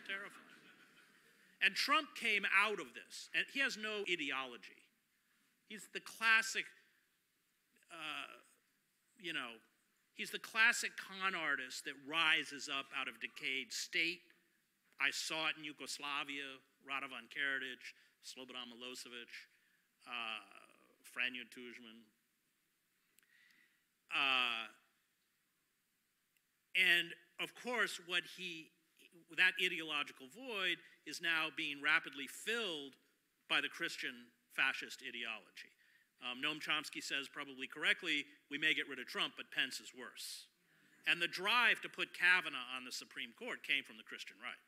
terrifying. And Trump came out of this, and he has no ideology. He's the classic, he's the classic con artist that rises up out of decayed state. I saw it in Yugoslavia, Radovan Karadzic, Slobodan Milosevic, Franjo Tuđman. And of course, that ideological void is now being rapidly filled by the Christian fascist ideology. Noam Chomsky says, probably correctly, we may get rid of Trump, but Pence is worse. And the drive to put Kavanaugh on the Supreme Court came from the Christian right.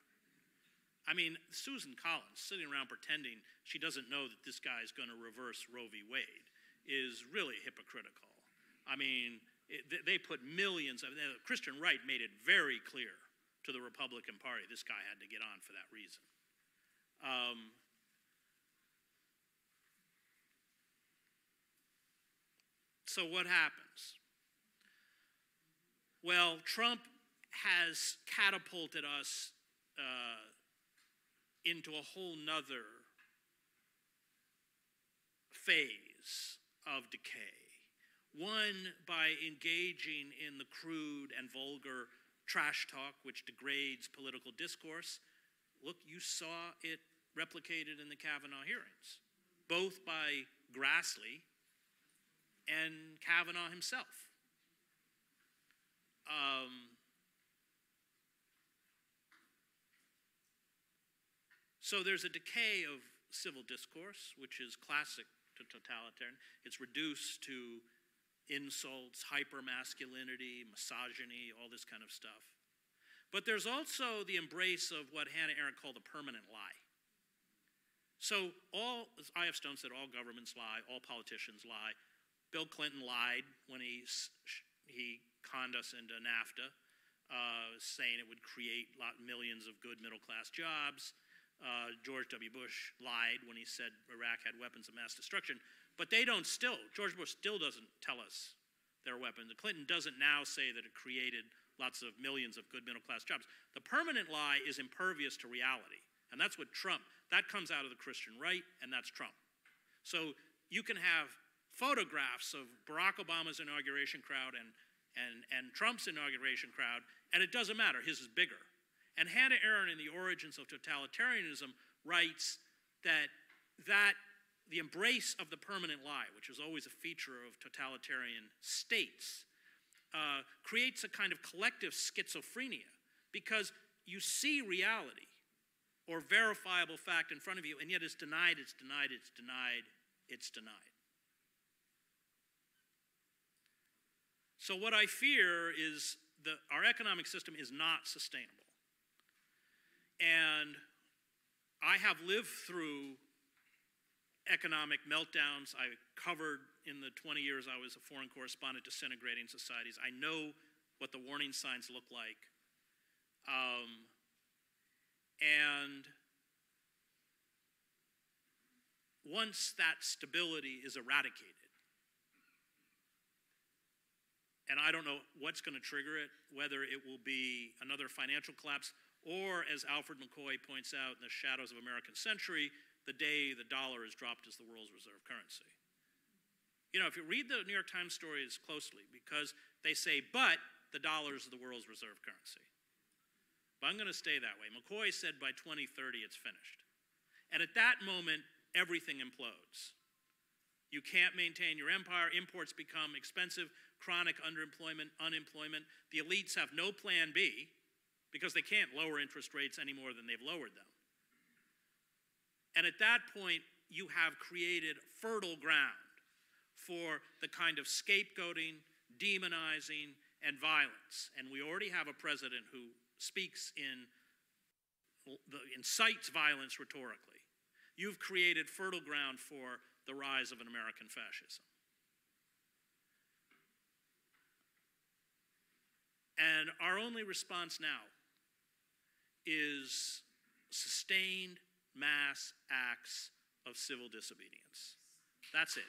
I mean, Susan Collins, sitting around pretending she doesn't know that this guy is going to reverse Roe v. Wade, is really hypocritical. I mean, they put millions of, the Christian right made it very clear to the Republican Party this guy had to get on for that reason. So what happens? Well, Trump has catapulted us into a whole nother phase of decay. One, by engaging in the crude and vulgar trash talk which degrades political discourse. Look, you saw it replicated in the Kavanaugh hearings, both by Grassley and Kavanaugh himself. So there's a decay of civil discourse, which is classic to totalitarian. It's reduced to insults, hypermasculinity, misogyny, all this kind of stuff. But there's also the embrace of what Hannah Arendt called a permanent lie. So all, as I.F. Stone said, all governments lie, all politicians lie. Bill Clinton lied when he conned us into NAFTA, saying it would create millions of good middle-class jobs. George W. Bush lied when he said Iraq had weapons of mass destruction. But they don't still, George Bush still doesn't tell us their weapons. Clinton doesn't now say that it created lots of millions of good middle-class jobs. The permanent lie is impervious to reality. And that's what Trump, that comes out of the Christian right, and that's Trump. So you can have photographs of Barack Obama's inauguration crowd and Trump's inauguration crowd, and it doesn't matter, his is bigger. And Hannah Arendt in The Origins of Totalitarianism writes that the embrace of the permanent lie, which is always a feature of totalitarian states, creates a kind of collective schizophrenia, because you see reality or verifiable fact in front of you, and yet it's denied, it's denied, it's denied, it's denied. So what I fear is that our economic system is not sustainable. And I have lived through economic meltdowns. I covered in the 20 years I was a foreign correspondent disintegrating societies. I know what the warning signs look like. And once that stability is eradicated, and I don't know what's going to trigger it, whether it will be another financial collapse, or, as Alfred McCoy points out in The Shadows of American Century, the day the dollar is dropped as the world's reserve currency. You know, if you read the New York Times stories closely, because they say, but the dollar is the world's reserve currency. But I'm going to stay that way. McCoy said by 2030 it's finished. And at that moment, everything implodes. You can't maintain your empire, imports become expensive, chronic underemployment, unemployment. The elites have no plan B, because they can't lower interest rates any more than they've lowered them. And at that point, you have created fertile ground for the kind of scapegoating, demonizing, and violence. And we already have a president who speaks incites violence rhetorically. You've created fertile ground for the rise of an American fascism. And our only response now is sustained mass acts of civil disobedience. That's it.